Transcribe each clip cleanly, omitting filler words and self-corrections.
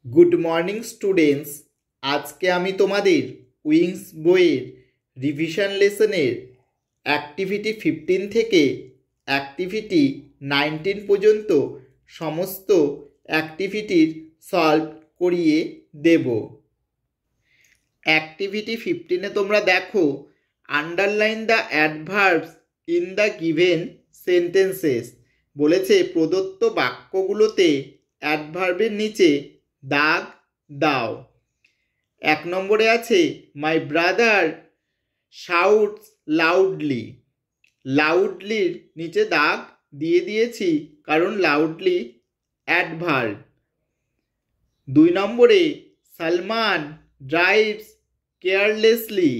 Good morning students. আজকে আমি তোমাদের উইংস বইয়ের রিভিশন লেসনের অ্যাক্টিভিটি 15 থেকে অ্যাক্টিভিটি 19 পর্যন্ত সমস্ত অ্যাক্টিভিটির সলভ করিয়ে দেব। অ্যাক্টিভিটি 15-এ তোমরা দেখো, underline the adverbs in the given sentences. বলেছে প্রদত্ত বাক্যগুলোতে অ্যাডভার্বের নিচে দাগ দাও। 1 নম্বরে আছে মাই ব্রাদার শাউটস লাউডলি। লাউডলির নিচে দাগ দিয়ে দিয়েছি কারণ লাউডলি অ্যাডভার্ব। 2 নম্বরে সালমান ড্রাইভস কেয়ারলেসলি।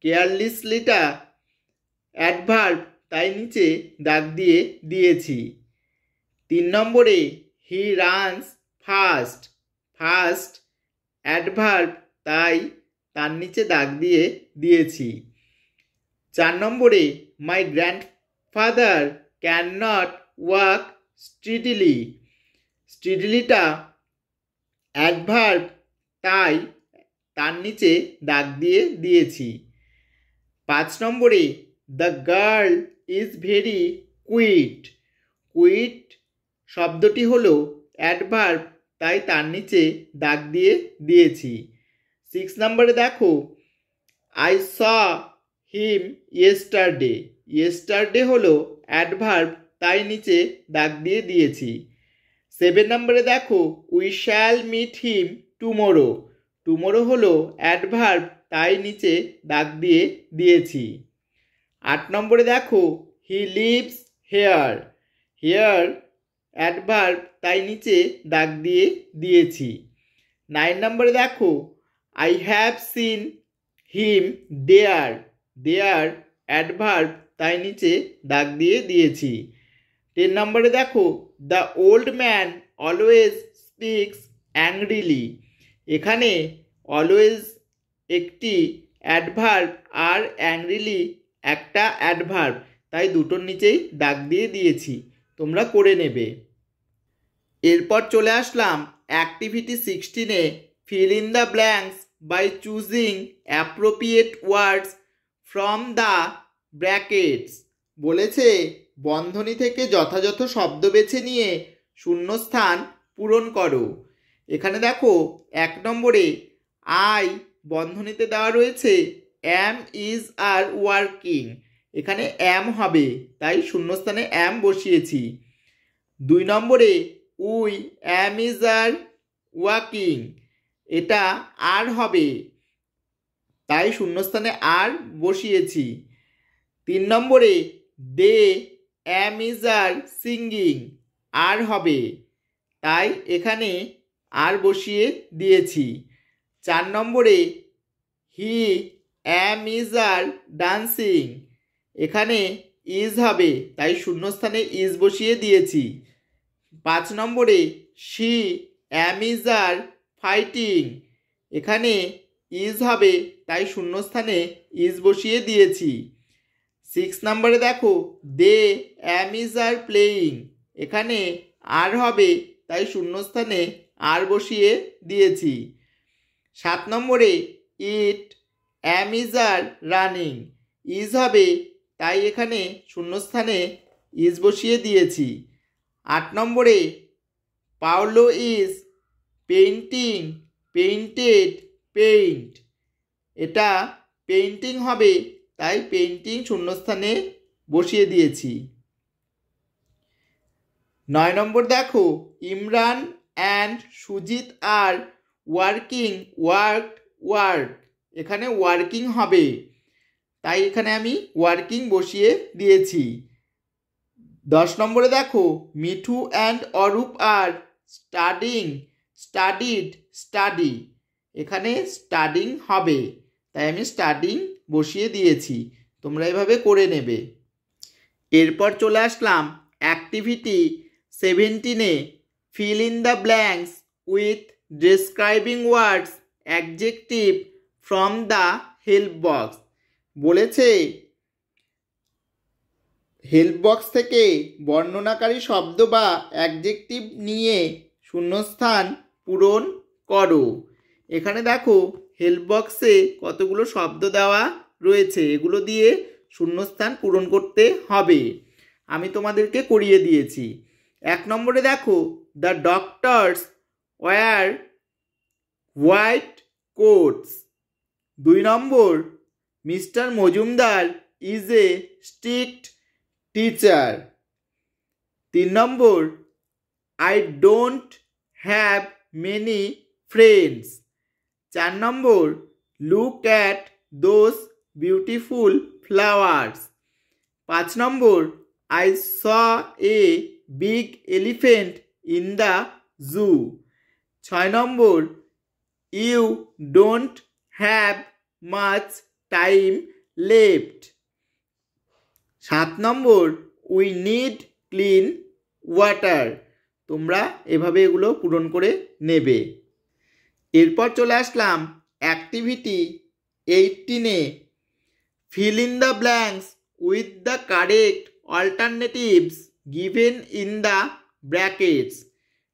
কেয়ারলেসলিটা অ্যাডভার্ব, তাই নিচে দাগ দিয়ে দিয়েছি। 3 নম্বরে he runs fast. Fast adverb, তাই তার নিচে দাগ দিয়ে দিয়েছি। 4 নম্বরে my grandfather can not walk straightly. স্ট্রিটলিটা অ্যাডভার্ব, তাই তার নিচে দাগ দিয়ে দিয়েছি। 5 নম্বরে the girl is very quiet. Quiet শব্দটি হলো অ্যাডভার্ব, তাই তার নিচে দাগ দিয়ে দিয়েছি। 6 নম্বরে দেখো I saw him yesterday. Yesterday হলো অ্যাডভার্ব, তাই নিচে দাগ দিয়ে দিয়েছি। 7 নম্বরে দেখো we shall meet him tomorrow. Tomorrow হলো অ্যাডভার্ব, তাই নিচে দাগ দিয়ে দিয়েছি। 8 নম্বরে দেখো he lives here. Here adverb, তাই নিচে দাগ দিয়ে দিয়েছি। 9 নম্বরে দেখো I have seen him there. There adverb, তাই নিচে দাগ দিয়ে দিয়েছি। 10 নম্বরে দেখো the old man always speaks angrily. এখানে অলওয়েজ একটি অ্যাডভার্ব আর অ্যাংরিলি একটা অ্যাডভার্ব, তাই দুটোর নিচেই দাগ দিয়ে দিয়েছি, তোমরা করে নেবে। এরপর চলে আসলাম অ্যাক্টিভিটি 16-এ fill in the blanks by choosing appropriate words from the brackets. বলেছে বন্ধনী থেকে যথাযথ শব্দ বেছে নিয়ে শূন্যস্থান পূরণ করো। এখানে দেখো 1 নম্বরে আই বন্ধনীতে দেওয়া রয়েছে অ্যাম ইজ আর ওয়ার্কিং। এখানে অ্যাম হবে, তাই শূন্যস্থানে অ্যাম বসিয়েছি। 2 নম্বরে we am is are walking. এটা আর হবে, তাই শূন্যস্থানে আর বসিয়েছি। 3 নম্বরে দে অ্যাম ইজ আর সিঙ্গিং। আর হবে, তাই এখানে আর বসিয়ে দিয়েছি। 4 নম্বরে হি অ্যাম ইজ আর ডান্সিং। এখানে ইজ হবে, তাই শূন্যস্থানে ইজ বসিয়ে দিয়েছি। 5 নম্বরে she am is are fighting. এখানে ইজ হবে, তাই শূন্যস্থানে ইজ বসিয়ে দিয়েছি। 6 নম্বরে দেখো দে অ্যাম ইজ আর প্লেয়িং। এখানে আর হবে, তাই শূন্যস্থানে আর বসিয়ে দিয়েছি। 7 নম্বরে it am is are running. Is হবে, তাই এখানে শূন্যস্থানে ইজ বসিয়ে দিয়েছি। 8 নম্বরে Paolo is painting painted paint. এটা পেইন্টিং হবে, তাই পেইন্টিং শূন্যস্থানে বসিয়ে দিয়েছি। 9 নম্বর দেখো Imran and Sujit are working work. এখানে ওয়ার্কিং হবে, তাই এখানে আমি ওয়ার্কিং বসিয়ে দিয়েছি। 10 নম্বরে দেখো Mithu and Arup are study. এখানে স্টাডিং হবে, তাই আমি স্টাডিং বসিয়ে দিয়েছি, তোমরা এভাবে করে নেবে। এরপর চলে আসলাম অ্যাক্টিভিটি 17-এ fill in the blanks with describing words adjective from the help box. বলেছে হেল্প বক্স থেকে বর্ণনাকারী শব্দ বা অ্যাডজেক্টিভ নিয়ে শূন্যস্থান পূরণ করো। এখানে দেখো হেল্প বক্সে কতগুলো শব্দ দেওয়া রয়েছে, এগুলো দিয়ে শূন্যস্থান পূরণ করতে হবে। আমি তোমাদেরকে করিয়ে দিয়েছি। 1 নম্বরে দেখো the doctors wear white coats. 2 নম্বর mister Majumdar is a strict teacher. 3 নম্বর I don't have many friends. 4 নম্বর look at those beautiful flowers. 5 নম্বর I saw a big elephant in the zoo. 6 নম্বর you don't have much time left. 7 নম্বর we need clean water. তোমরা এভাবে এগুলো পূরণ করে নেবে। এরপর চলে আসলাম অ্যাক্টিভিটি 18-এ। Fill in the blanks with the correct alternatives given in the brackets.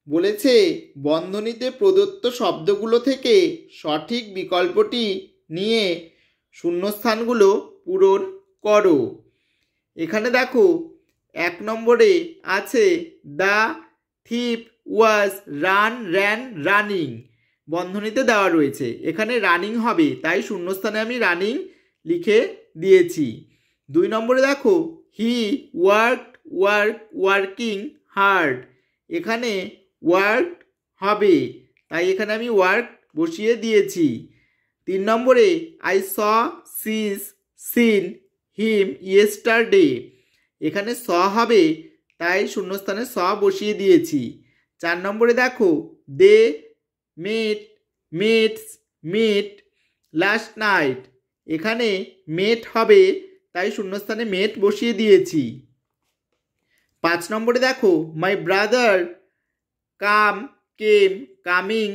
বলেছে বন্ধনীতে প্রদত্ত শব্দগুলো থেকে সঠিক বিকল্পটি নিয়ে শূন্যস্থানগুলো পূরণ করো। এখানে দেখো 1 নম্বরে আছে the thief was ran running, বন্ধনীতে দেওয়া রয়েছে। এখানে রানিং হবে, তাই শূন্যস্থানে আমি রানিং লিখে দিয়েছি। 2 নম্বরে দেখো হি ওয়ার্কিং হার্ড, এখানে ওয়ার্ক হবে, তাই এখানে আমি ওয়ার্ক বসিয়ে দিয়েছি। 3 নম্বরে আই সিন হিম ইয়েস্টারডে, এখানে স হবে, তাই শূন্যস্থানে স বসিয়ে দিয়েছি। 4 নম্বরে দেখো দে মিট লাস্ট নাইট, এখানে মেট হবে, তাই শূন্যস্থানে মেট বসিয়ে দিয়েছি। 5 নম্বরে দেখো my brother coming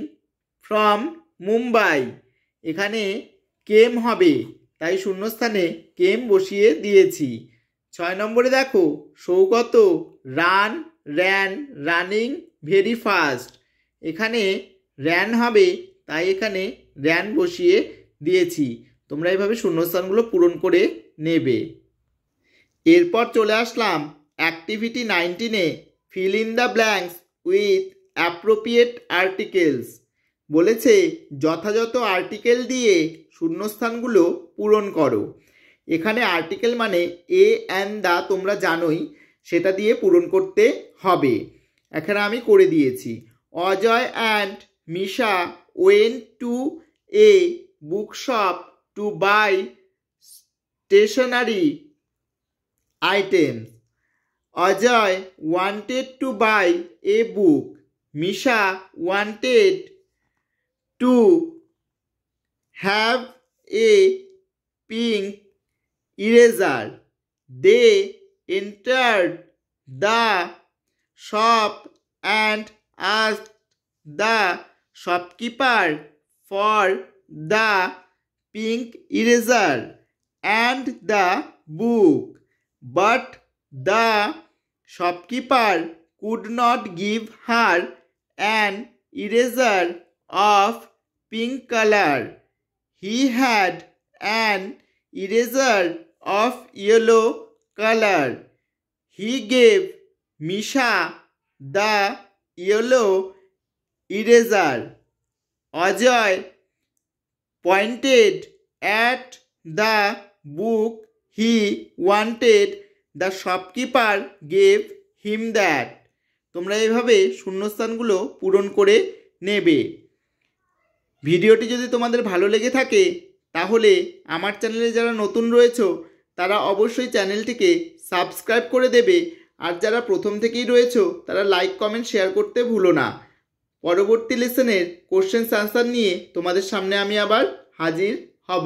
from Mumbai, এখানে কেম হবে, তাই শূন্যস্থানে কেম বসিয়ে দিয়েছি। 6 নম্বরে দেখো সৌগত রানিং ভেরি ফাস্ট, এখানে র্যান হবে, তাই এখানে র্যান বসিয়ে দিয়েছি। তোমরা এইভাবে শূন্যস্থানগুলো পূরণ করে নেবে। এরপর চলে আসলাম অ্যাক্টিভিটি 19-এ। Fill in the blanks with appropriate articles. বলেছে যথাযথ আর্টিকেল দিয়ে শূন্যস্থানগুলো পূরণ করো। এখানে আর্টিকেল মানে এ অ্যান্ড দা, তোমরা জানোই, সেটা দিয়ে পূরণ করতে হবে। এখানে আমি করে দিয়েছি। Ajay and Misha went to a book shop to buy stationery items. Ajay wanted to buy a book, Misha wanted to have a pink eraser. They entered the shop and asked the shopkeeper for the pink eraser and the book, but the shopkeeper could not give her an eraser of pink color. He had an eraser of yellow color. He gave Misha the yellow eraser. Ajay pointed at the book he wanted. The shopkeeper gave him that. তোমরা এইভাবে শূন্যস্থানগুলো পূরণ করে নেবে। ভিডিওটি যদি তোমাদের ভালো লেগে থাকে তাহলে আমার চ্যানেলে যারা নতুন রয়েছো তারা অবশ্যই চ্যানেলটিকে সাবস্ক্রাইব করে দেবে, আর যারা প্রথম থেকেই রয়েছো তারা লাইক কমেন্ট শেয়ার করতে ভুলো না। পরবর্তী লেসনের কোশ্চেন আনসার নিয়ে তোমাদের সামনে আমি আবার হাজির হব।